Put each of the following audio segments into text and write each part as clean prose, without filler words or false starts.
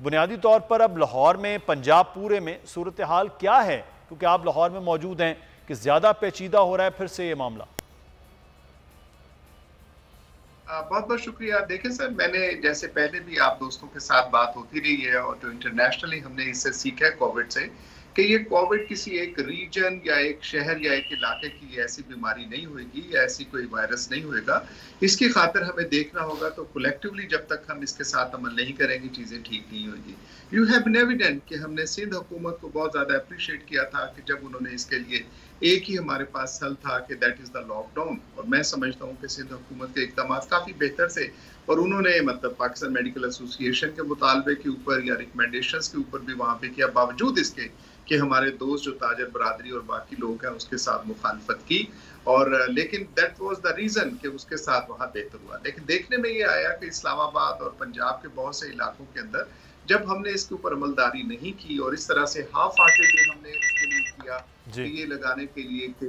बुनियादी तौर पर अब लाहौर में, पंजाब पूरे में सूरत हाल क्या है, क्योंकि आप लाहौर में मौजूद हैं, कि ज़्यादा पेचीदा हो रहा है फिर से ये मामला? बहुत बहुत शुक्रिया। देखें सर, मैंने जैसे पहले भी आप दोस्तों के साथ बात होती रही है और जो इंटरनेशनली हमने इससे सीखा है कोविड से, कि ये कोविड किसी एक रीजन या एक शहर या एक इलाके की ऐसी बीमारी नहीं होगी या ऐसी कोई वायरस नहीं होएगा। इसकी खातिर हमें देखना होगा, तो कलेक्टिवली जब तक हम इसके साथ अमल नहीं करेंगे चीज़ें ठीक नहीं होगी। यू हैव बीन एविडेंट कि हमने सिंध हुकूमत को बहुत ज़्यादा अप्रिशिएट किया था कि जब उन्होंने इसके लिए एक ही हमारे पास हल था कि दैट इज़ द लॉकडाउन। और मैं समझता हूँ कि सिंध हुकूमत के इक़दाम काफ़ी बेहतर थे और उन्होंने मतलब पाकिस्तान मेडिकल एसोसिएशन के मुतालबे के ऊपर या रिकमेंडेशंस के ऊपर भी वहाँ पे किया, बावजूद इसके कि हमारे दोस्त जो ताजर बरादरी और बाकी लोग हैं उसके साथ मुखालफत की। और लेकिन दैट वाज द रीजन कि उसके साथ वहाँ बेहतर हुआ। लेकिन देखने में ये आया कि इस्लामाबाद और पंजाब के बहुत से इलाकों के अंदर जब हमने इसके ऊपर अमलदारी नहीं की और इस तरह से हाफ हार्टेडली हमने इसके लिए किया कि ये लगाने के लिए कि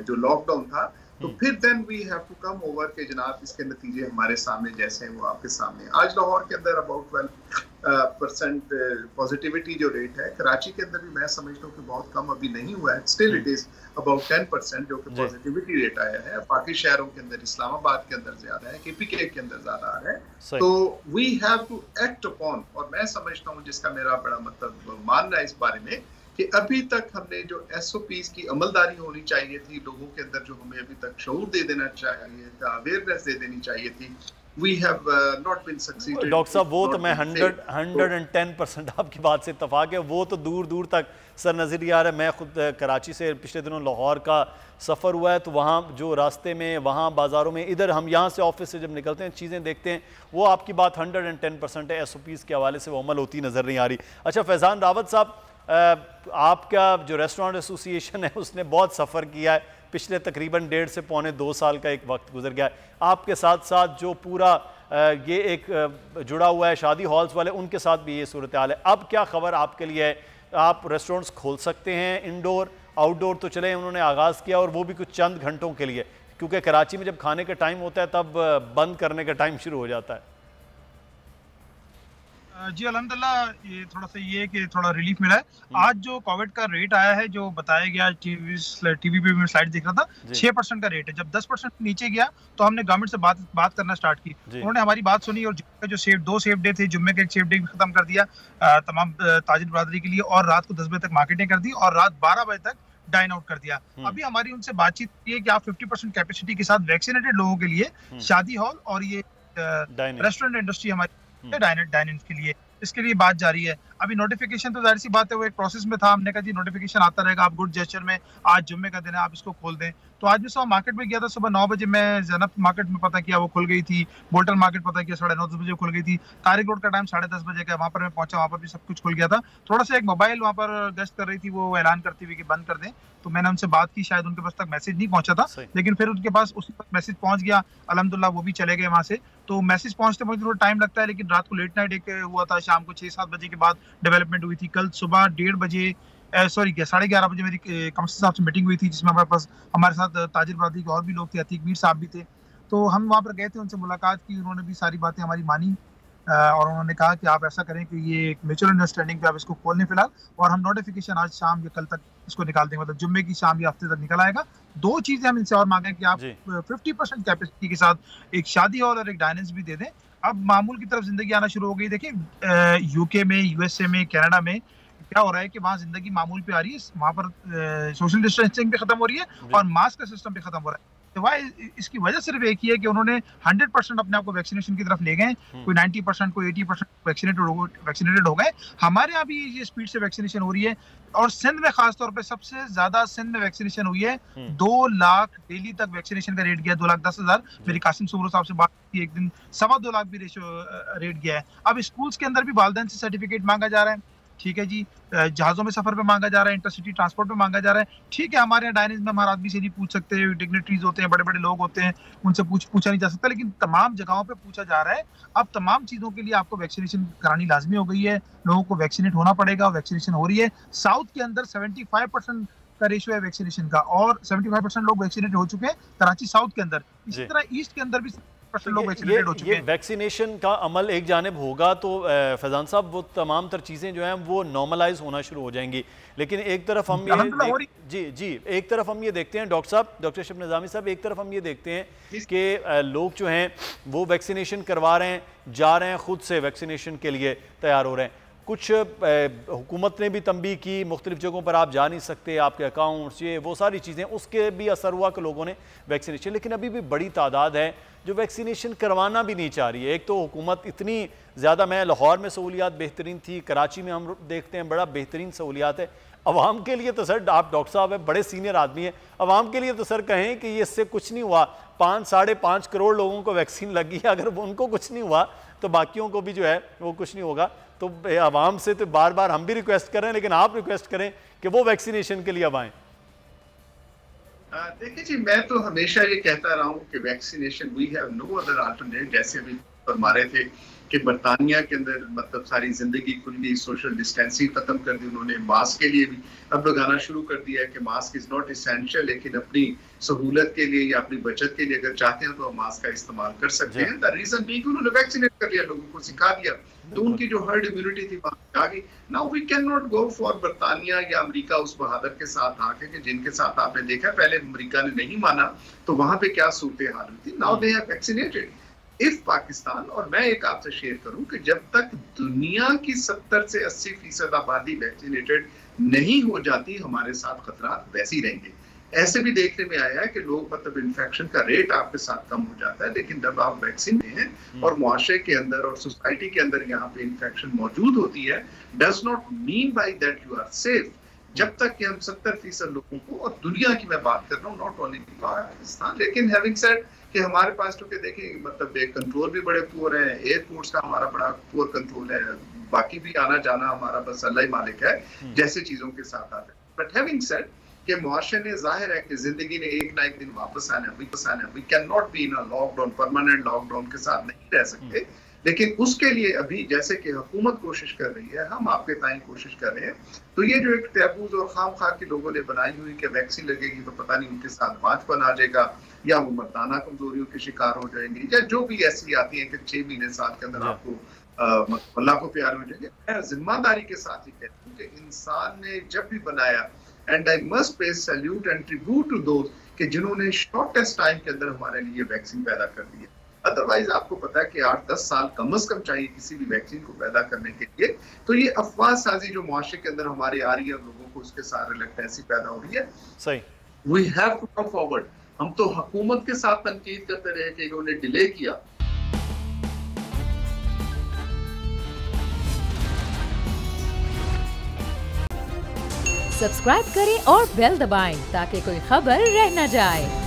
जो लॉकडाउन था, तो फिर then we have to come over के जनाब इसके नतीजे हमारे सामने जैसे हैं वो आपके सामने। आज लाहौर के अंदर अबाउट 12% पॉजिटिविटी जो रेट है, कराची के अंदर भी मैं समझता हूँ कि बहुत कम अभी नहीं हुआ है, स्टिल इट इज अबाउट 10% जो कि पॉजिटिविटी रेट आया है। बाकी शहरों के अंदर, इस्लामाबाद के अंदर ज्यादा है, KPK के अंदर ज्यादा आ रहा है। तो we have to act upon, और मैं समझता हूँ जिसका मेरा बड़ा मतलब मानना है इस बारे में कि अभी तक हमने जो SOPs की अमलदारी होनी चाहिए थी, लोगों के अंदर जो हमें अभी तक शऊर दे देना चाहिए था, अवेयरनेस दे देनी चाहिए थी, we have not been succeeded। Doctor साहब, वो तो मैं 110% आपकी बात से इत्तफाक है, वो तो दूर दूर तक सर नज़र आ रहा है। मैं खुद कराची से पिछले दिनों लाहौर का सफ़र हुआ है, तो वहाँ जो रास्ते में, वहाँ बाज़ारों में, इधर हम यहाँ से ऑफिस से जब निकलते हैं चीज़ें देखते हैं, वो आपकी बात 110% है, SOPs के हवाले से वो अमल होती नज़र नहीं आ रही। अच्छा फैज़ान रावत साहब, आपका जो रेस्टोरेंट एसोसिएशन है उसने बहुत सफ़र किया है, पिछले तकरीबन 1.5 से पौने 2 साल का एक वक्त गुजर गया है। आपके साथ साथ जो पूरा ये एक जुड़ा हुआ है शादी हॉल्स वाले, उनके साथ भी ये सूरत हाल है। अब क्या खबर आपके लिए है? आप रेस्टोरेंट्स खोल सकते हैं, इंडोर आउटडोर तो चले उन्होंने आगाज़ किया, और वो भी कुछ चंद घंटों के लिए, क्योंकि कराची में जब खाने का टाइम होता है तब बंद करने का टाइम शुरू हो जाता है। जी अल्हम्दुलिल्लाह, ये थोड़ा सा ये कि थोड़ा रिलीफ मिला है। आज जो कोविड का रेट आया है, जो बताया गया टीवी पे मैं स्लाइड देख रहा था, 6% का रेट है। जब 10% नीचे गया तो हमने गवर्नमेंट से बात करना स्टार्ट की। उन्होंने हमारी बात सुनी और जुम्मे जो 2 सेफ डे थे, जुम्मे का एक सेफ डे भी खत्म कर दिया तमाम ताजिर बरादरी के लिए, और रात को 10 बजे तक मार्केटिंग कर दी और रात 12 बजे तक डाइन आउट कर दिया। अभी हमारी उनसे बातचीत की है कि आप 50% कैपेसिटी के साथ वैक्सीनेटेड लोगों के लिए शादी हॉल और ये रेस्टोरेंट इंडस्ट्री हमारी डाइन के लिए, इसके लिए बात जारी है। अभी नोटिफिकेशन तो जाहिर सी बात है वो एक प्रोसेस में था। हमने कहा जी नोटिफिकेशन आता रहेगा, आप गुड जेस्चर में आज जुम्मे का दिन है, आप इसको खोल दें। तो आज मैं सुबह मार्केट में गया था, सुबह 9 बजे मैं ज़ैनब मार्केट में पता किया वो खुल गई थी, बोल्टन मार्केट पता किया 9:30 बजे खुल गई थी, तारिक रोड का टाइम 10:30 बजे का, वहाँ पर मैं पहुंचा, वहाँ पर भी सब कुछ खुल गया था। थोड़ा सा एक मोबाइल वहाँ पर गश्त कर रही थी, वो ऐलान करती हुई कि बंद कर दें, तो मैंने उनसे बात की, शायद उनके पास तक मैसेज नहीं पहुंचा था, लेकिन फिर उनके पास उस तक मैसेज पहुंच गया, अल्हम्दुलिल्लाह वो भी चले गए वहाँ से। तो मैसेज पहुंचते पहुंचते थोड़ा टाइम लगता है, लेकिन रात को लेट नाइट एक हुआ था, शाम को 6-7 बजे के बाद डेवलपमेंट हुई थी। कल सुबह 1:30 बजे 11:30 बजे मेरी कमिश्नर साहब से मीटिंग हुई थी, जिसमें हमारे साथ ताजिर बरादरी के और भी लोग थे, अतीक मीर साहब भी थे। तो हम वहाँ पर गए थे, उनसे मुलाकात की, उन्होंने भी सारी बातें हमारी मानी और उन्होंने कहा कि आप ऐसा करें कि ये एक म्यूचुअल अंडरस्टैंडिंग पे आप इसको खोल लें फिलहाल, और हम नोटिफिकेशन आज शाम या कल तक इसको निकाल देंगे, मतलब जुम्मे की शाम या हफ्ते तक निकल आएगा। 2 चीजें हम इनसे और मांगे कि आप 50% कैपेसिटी के साथ एक शादी हॉल और एक डाइनेंस भी दे दें। अब मामूल की तरफ जिंदगी आना शुरू हो गई। देखिए यूके में, USA में, कनाडा में क्या हो रहा है कि वहाँ जिंदगी मामूल पे आ रही है, वहाँ पर सोशल डिस्टेंसिंग भी खत्म हो रही है और मास्क का सिस्टम भी खत्म हो रहा है। तो वह इसकी वजह सिर्फ एक ही है कि उन्होंने 100% अपने आप को वैक्सीनेशन की तरफ ले गए, कोई 90%, कोई 80% वैक्सीनेटेड हो गए। हमारे यहाँ भी ये स्पीड से वैक्सीनेशन हो रही है, और सिंध में खासतौर पे सबसे ज्यादा सिंध में वैक्सीनेशन हुई है। 2 लाख डेली तक वैक्सीनेशन का रेट गया, 2,10,000। मेरी कासिम सुमरो साहब से बात की एक दिन, 2.25 लाख भी रेट गया है। अब स्कूल्स के अंदर भी वालिदैन से सर्टिफिकेट मांगा जा रहा है, ठीक है जी, जहाजों में सफर पे मांगा जा रहा है, इंटरसिटी ट्रांसपोर्ट पे मांगा जा रहा है, ठीक है। हमारे यहाँ डायनेस में हमारे आदमी से नहीं पूछ सकते, डिग्नेटरीज होते हैं, बड़े बड़े लोग होते हैं, उनसे पूछा नहीं जा सकता, लेकिन तमाम जगहों पे पूछा जा रहा है। अब तमाम चीजों के लिए आपको वैक्सीनेशन करानी लाजमी हो गई है, लोगों को वैक्सीनेट होना पड़ेगा, वैक्सीनेशन हो रही है। साउथ के अंदर 75% का रेशियो है वैक्सीनेशन का, और 75% लोग वैक्सीनेट हो चुके हैं कराची साउथ के अंदर। इसी तरह ईस्ट के अंदर भी 60% लोग वैक्सीनेटेड हो चुके हैं। वैक्सीनेशन का अमल एक जानिब होगा तो फैजान साहब वो तमाम तर चीज़ें जो हैं वो नॉर्मलाइज होना शुरू हो जाएंगी, लेकिन एक तरफ हम ये जी एक तरफ हम ये देखते हैं डॉक्टर साहब, डॉक्टर अशरफ निज़ामी साहब, एक तरफ हम ये देखते हैं कि लोग जो हैं वो वैक्सीनेशन करवा रहे हैं, जा रहे हैं, खुद से वैक्सीनेशन के लिए तैयार हो रहे हैं। कुछ हुकूमत ने भी तंबीह की, मुख्तलिफ जगहों पर आप जा नहीं सकते, आपके अकाउंट्स ये वो सारी चीज़ें, उसके भी असर हुआ कि लोगों ने वैक्सीनेशन, लेकिन अभी भी बड़ी तादाद है जो वैक्सीनेशन करवाना भी नहीं चाह रही है। एक तो हुकूमत इतनी ज़्यादा, मैं लाहौर में सहूलियात बेहतरीन थी, कराची में हम देखते हैं बड़ा बेहतरीन सहूलियात है। अवाम के लिए तो सर, आप डॉक्टर साहब हैं, बड़े सीनियर आदमी हैं, अवाम के लिए तो सर कहें कि ये इससे कुछ नहीं हुआ, 5-5.5 करोड़ लोगों को वैक्सीन लगी है, अगर वो उनको कुछ नहीं हुआ तो बाकियों को भी जो है वो कुछ नहीं होगा। तो आवाम से तो बार बार हम भी रिक्वेस्ट कर रहे हैं, लेकिन आप रिक्वेस्ट करें कि वो वैक्सीनेशन के लिए अब आएँ। देखिए जी, मैं तो हमेशा ये कहता रहा हूँ कि vaccination we have no other alternative. जैसे अभी फरमा रहे थे कि बरतानिया के अंदर मतलब सारी जिंदगी खुल गई, सोशल डिस्टेंसिंग खत्म कर दी उन्होंने, मास्क के लिए भी अब लगाना शुरू कर दिया है कि मास्क इज नॉट एसेंशियल, लेकिन अपनी सहूलत के लिए या अपनी बचत के लिए अगर चाहते हैं तो आप मास्क का इस्तेमाल कर सकते हैं। द रीजन बीइंग उन्होंने वैक्सीनेट कर लिया, लोगों को सिखा दिया, तो उनकी जो हर्ड इम्यूनिटी थी आ गई। Now we can not go for बरतानिया या अमेरिका उस बहादुर के साथ आके कि जिनके साथ आपने देखा पहले अमेरिका ने नहीं माना तो वहां पे क्या सूरत हाल हुई थी। Now they have vaccinated if Pakistan, और मैं एक आपसे शेयर करूं कि जब तक दुनिया की 70 से 80% आबादी वैक्सीनेटेड नहीं हो जाती, हमारे साथ खतरा वैसे ही रहेंगे। ऐसे भी देखने में आया है कि लोग मतलब इन्फेक्शन का रेट आपके साथ कम हो जाता है, लेकिन जब आप वैक्सीन में हैं और मुआशरे के अंदर और सोसाइटी के अंदर यहाँ पे इन्फेक्शन मौजूद होती है, does not mean by that you are safe. जब तक कि हम 70% लोगों को, और दुनिया की मैं बात कर रहा हूँ, नॉट ओनली पाकिस्तान, लेकिन हैविंग सेड कि हमारे पास तो देखिए मतलब कंट्रोल भी बड़े पुअर है, एयरपोर्ट्स का हमारा बड़ा पुअर कंट्रोल है, बाकी भी आना जाना हमारा बस अल्लाह ही मालिक है जैसे चीजों के साथ आते हैं। बट हैविंग सेड कि मुआशरे ने, जाहिर है कि जिंदगी ने एक ना एक दिन वापस आना है, we can not be in a lockdown, permanent lockdown के साथ नहीं रह सकते। लेकिन उसके लिए अभी जैसे कि हुकूमत कोशिश कर रही है, हम आपके ताईं कोशिश कर रहे हैं, तो ये जो एक टैबूज और खामखा के लोगों ने बनाई हुई कि वैक्सीन लगेगी तो पता नहीं उनके साथ बाँझपन आ जाएगा या वो मर्दाना कमजोरियों के शिकार हो जाएंगे, या जो भी ऐसी आती है कि 6 महीने साल के अंदर आपको अल्लाह को प्यार हो जाएंगे। मैं जिम्मेदारी के साथ ही कहती हूँ कि इंसान ने जब भी बनाया, and I must pay salute and tribute to those कि जिन्होंने शॉर्टेस्ट टाइम के अंदर हमारे लिए वैक्सीन पैदा कर दी है। अदरवाइज आपको पता है कि 8-10 साल कम अज कम चाहिए किसी भी वैक्सीन को पैदा करने के लिए। तो ये अफवाह साजी जो मुआशरे के अंदर हमारे आ रही है, लोगों को उसके साथ रिलेक्टेंसी पैदा हो रही है, सही we have to come forward. हम तो हुकूमत के साथ तनकीद करते रहे कि उन्होंने डिले किया। सब्सक्राइब करें और बेल दबाएं ताकि कोई खबर रह न जाए।